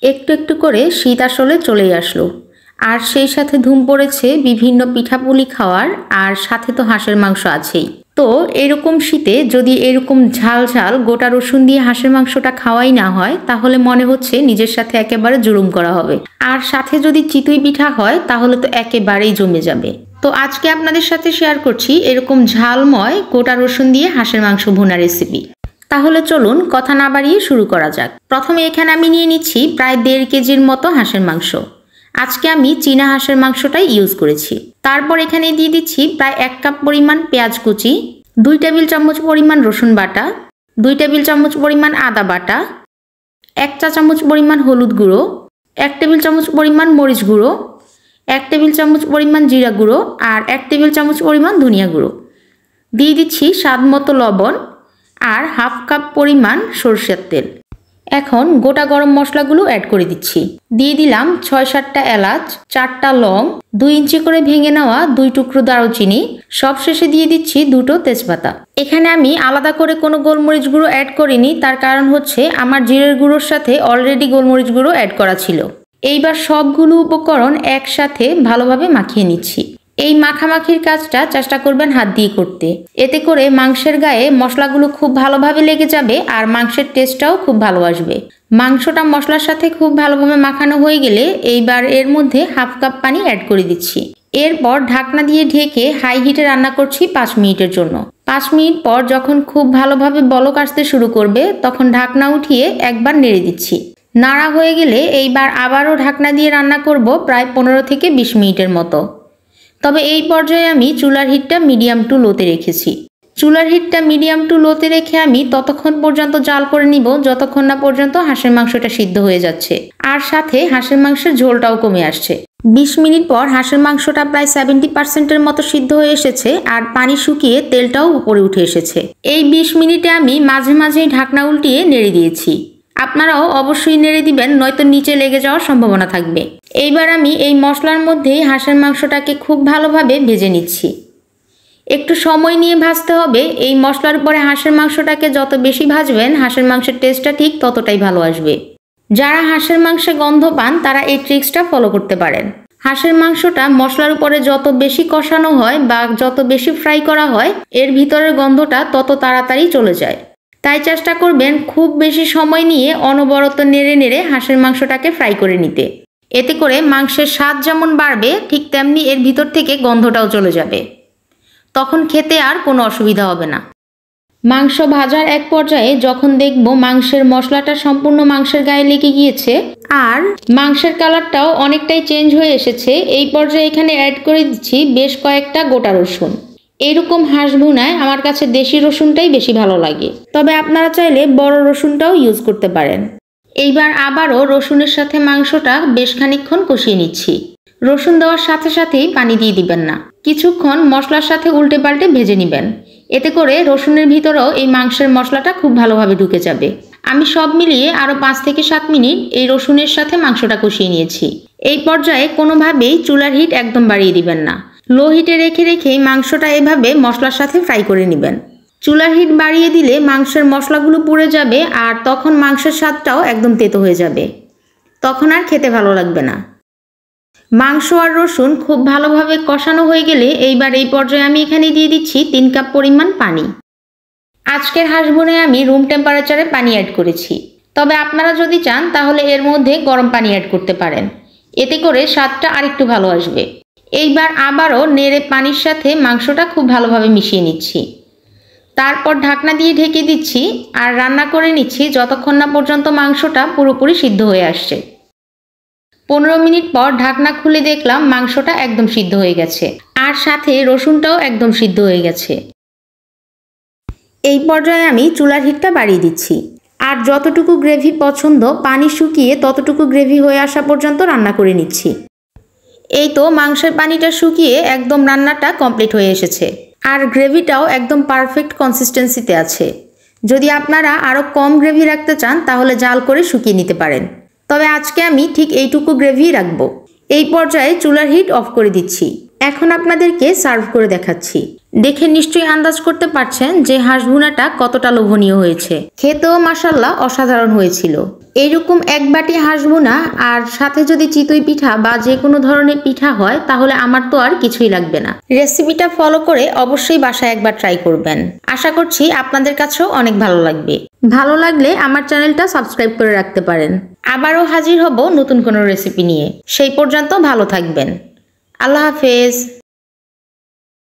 একটু একটু করে শীত আসলে চলেই আসলো, আর সেই সাথে ধুম পড়েছে বিভিন্ন পিঠাপুলি খাওয়ার, আর সাথে তো হাঁসের মাংস আছেই। তো এরকম শীতে যদি এরকম ঝাল ঝাল গোটা রসুন দিয়ে হাঁসের মাংসটা খাওয়াই না হয়, তাহলে মনে হচ্ছে নিজের সাথে একেবারে জুলুম করা হবে। আর সাথে যদি চিতই পিঠা হয় তাহলে তো একেবারেই জমে যাবে। তো আজকে আপনাদের সাথে শেয়ার করছি এরকম ঝালময় গোটা রসুন দিয়ে হাঁসের মাংস ভুনা রেসিপি। তাহলে চলুন কথা না বাড়িয়ে শুরু করা যাক। প্রথমে এখানে আমি নিয়ে নিচ্ছি প্রায় 1.5 কেজির মতো হাঁসের মাংস। আজকে আমি চীনা হাঁসের মাংসটাই ইউজ করেছি। তারপর এখানে দিয়ে দিচ্ছি প্রায় 1 কাপ পরিমাণ পেঁয়াজ কুচি, 2 টেবিল চামচ পরিমাণ রসুন বাটা, 2 টেবিল চামচ পরিমাণ আদা বাটা, 1 চা চামচ পরিমাণ হলুদ গুঁড়ো, 1 টেবিল চামচ পরিমাণ মরিচ গুঁড়ো, 1 টেবিল চামচ পরিমাণ জিরা গুঁড়ো, আর 1 টেবিল চামচ পরিমাণ ধনিয়া গুঁড়ো। দিয়ে দিচ্ছি স্বাদ মতো লবণ আর হাফ কাপ পরিমাণ সরষের তেল। এখন গোটা গরম মশলাগুলো অ্যাড করে দিচ্ছি। দিয়ে দিলাম 6-7টা এলাচ, 4টা লং, 2 ইঞ্চি করে ভেঙে নেওয়া 2 টুকরো দারুচিনি, সবশেষে দিয়ে দিচ্ছি 2টো তেজপাতা। এখানে আমি আলাদা করে কোনো গোলমরিচ গুঁড়ো অ্যাড করিনি, তার কারণ হচ্ছে আমার জিরের গুঁড়োর সাথে অলরেডি গোলমরিচ গুঁড়ো অ্যাড করা ছিল। এইবার সবগুলো উপকরণ একসাথে ভালোভাবে মাখিয়ে নিচ্ছি। এই মাখামাখির কাজটা চেষ্টা করবেন হাত দিয়ে করতে, এতে করে মাংসের গায়ে মশলাগুলো খুব ভালোভাবে লেগে যাবে আর মাংসের টেস্টটাও খুব ভালো আসবে। মাংসটা মশলার সাথে খুব ভালোভাবে মাখানো হয়ে গেলে এইবার এর মধ্যে হাফ কাপ পানি অ্যাড করে দিচ্ছি। এরপর ঢাকনা দিয়ে ঢেকে হাই হিটে রান্না করছি 5 মিনিটের জন্য। 5 মিনিট পর যখন খুব ভালোভাবে বলক আসতে শুরু করবে তখন ঢাকনা উঠিয়ে একবার নেড়ে দিচ্ছি। নাড়া হয়ে গেলে এইবার আবারও ঢাকনা দিয়ে রান্না করব প্রায় 15 থেকে 20 মিনিটের মতো। তবে এই পর্যায়ে আমি চুলার হিটটা মিডিয়াম টু লোতে রেখেছি। চুলার হিটটা মিডিয়াম টু লোতে রেখে আমি ততক্ষণ পর্যন্ত জাল করে নিব যতক্ষণ না পর্যন্ত হাঁসের মাংসটা সিদ্ধ হয়ে যাচ্ছে, আর সাথে হাঁসের মাংসের ঝোলটাও কমে আসছে। 20 মিনিট পর হাঁসের মাংসটা প্রায় 70%-এর মতো সিদ্ধ হয়ে এসেছে, আর পানি শুকিয়ে তেলটাও উপরে উঠে এসেছে। এই 20 মিনিটে আমি মাঝে মাঝেই ঢাকনা উল্টিয়ে নেড়ে দিয়েছি। আপনারাও অবশ্যই নেড়ে দিবেন, নয়তো নিচে লেগে যাওয়ার সম্ভাবনা থাকবে। এইবার আমি এই মশলার মধ্যেই হাঁসের মাংসটাকে খুব ভালোভাবে ভেজে নিচ্ছি। একটু সময় নিয়ে ভাজতে হবে। এই মশলার উপরে হাঁসের মাংসটাকে যত বেশি ভাজবেন হাঁসের মাংসের টেস্টটা ঠিক ততটাই ভালো আসবে। যারা হাঁসের মাংসে গন্ধ পান তারা এই ট্রিক্সটা ফলো করতে পারেন। হাঁসের মাংসটা মশলার উপরে যত বেশি কষানো হয় বা যত বেশি ফ্রাই করা হয় এর ভিতরের গন্ধটা তত তাড়াতাড়ি চলে যায়। তাই চেষ্টা করবেন খুব বেশি সময় নিয়ে অনবরত নেড়ে নেড়ে হাঁসের মাংসটাকে ফ্রাই করে নিতে। এতে করে মাংসের স্বাদ যেমন বাড়বে ঠিক তেমনি এর ভিতর থেকে গন্ধটাও চলে যাবে। তখন খেতে আর কোনো অসুবিধা হবে না। মাংস ভাজার এক পর্যায়ে যখন দেখব মাংসের মশলাটা সম্পূর্ণ মাংসের গায়ে লেগে গিয়েছে আর মাংসের কালারটাও অনেকটাই চেঞ্জ হয়ে এসেছে, এই পর্যায়ে এখানে অ্যাড করে দিচ্ছি বেশ কয়েকটা গোটা রসুন। এইরকম হাঁস ভুনায় আমার কাছে দেশি রসুনটাই বেশি ভালো লাগে, তবে আপনারা চাইলে বড় রসুনটাও ইউজ করতে পারেন। এইবার আবারও রসুনের সাথে মাংসটা বেশ খানিকক্ষণ কষিয়ে নিচ্ছি। রসুন দেওয়ার সাথে সাথেই পানি দিয়ে দিবেন না, কিছুক্ষণ মশলার সাথে উল্টে পাল্টে ভেজে নেবেন। এতে করে রসুনের ভিতরেও এই মাংসের মশলাটা খুব ভালোভাবে ঢুকে যাবে। আমি সব মিলিয়ে আরও 5 থেকে 7 মিনিট এই রসুনের সাথে মাংসটা কষিয়ে নিয়েছি। এই পর্যায়ে কোনোভাবেই চুলার হিট একদম বাড়িয়ে দিবেন না, লো হিটে রেখে রেখেই মাংসটা এভাবে মশলার সাথে ফ্রাই করে নেবেন। চুলার হিট বাড়িয়ে দিলে মাংসের মশলাগুলো পুড়ে যাবে আর তখন মাংসের স্বাদটাও একদম তেতো হয়ে যাবে, তখন আর খেতে ভালো লাগবে না। মাংস আর রসুন খুব ভালোভাবে কষানো হয়ে গেলে এইবার এই পর্যায়ে আমি এখানে দিয়ে দিচ্ছি 3 কাপ পরিমাণ পানি। আজকের হাঁস ভুনে আমি রুম টেম্পারেচারে পানি অ্যাড করেছি, তবে আপনারা যদি চান তাহলে এর মধ্যে গরম পানি অ্যাড করতে পারেন, এতে করে স্বাদটা আরেকটু ভালো আসবে। এইবার আবারও নেড়ে পানির সাথে মাংসটা খুব ভালোভাবে মিশিয়ে নিচ্ছি। তারপর ঢাকনা দিয়ে ঢেকে দিচ্ছি আর রান্না করে নিচ্ছি যতক্ষণ না পর্যন্ত মাংসটা পুরোপুরি সিদ্ধ হয়ে আসছে। 15 মিনিট পর ঢাকনা খুলে দেখলাম মাংসটা একদম সিদ্ধ হয়ে গেছে আর সাথে রসুনটাও একদম সিদ্ধ হয়ে গেছে। এই পর্যায়ে আমি চুলার হিটটা বাড়িয়ে দিচ্ছি আর যতটুকু গ্রেভি পছন্দ পানি শুকিয়ে ততটুকু গ্রেভি হয়ে আসা পর্যন্ত রান্না করে নিচ্ছি। এই তো মাংসের পানিটা শুকিয়ে একদম রান্নাটা কমপ্লিট হয়ে এসেছে আর গ্রেভিটাও একদম পারফেক্ট কনসিস্টেন্সিতে আছে। যদি আপনারা আরও কম গ্রেভি রাখতে চান তাহলে জাল করে শুকিয়ে নিতে পারেন, তবে আজকে আমি ঠিক এইটুকু গ্রেভি রাখবো। এই পর্যায়ে চুলার হিট অফ করে দিচ্ছি। এখন আপনাদেরকে সার্ভ করে দেখাচ্ছি। দেখে নিশ্চয়ই আন্দাজ করতে পারছেন যে হাঁস ভুনাটা কতটা লোভনীয় হয়েছে। খেতেও মাশাআল্লাহ অসাধারণ হয়েছিল। এইরকম এক বাটি হাঁস ভুনা আর সাথে যদি চিতই পিঠা বা যে কোনো ধরনের পিঠা হয় তাহলে আমার তো আর কিছুই লাগবে না। রেসিপিটা ফলো করে অবশ্যই বাসায় একবার ট্রাই করবেন। আশা করছি আপনাদের কাছেও অনেক ভালো লাগবে। ভালো লাগলে আমার চ্যানেলটা সাবস্ক্রাইব করে রাখতে পারেন। আবারও হাজির হব নতুন কোনো রেসিপি নিয়ে। সেই পর্যন্ত ভালো থাকবেন। আল্লাহ হাফেজ।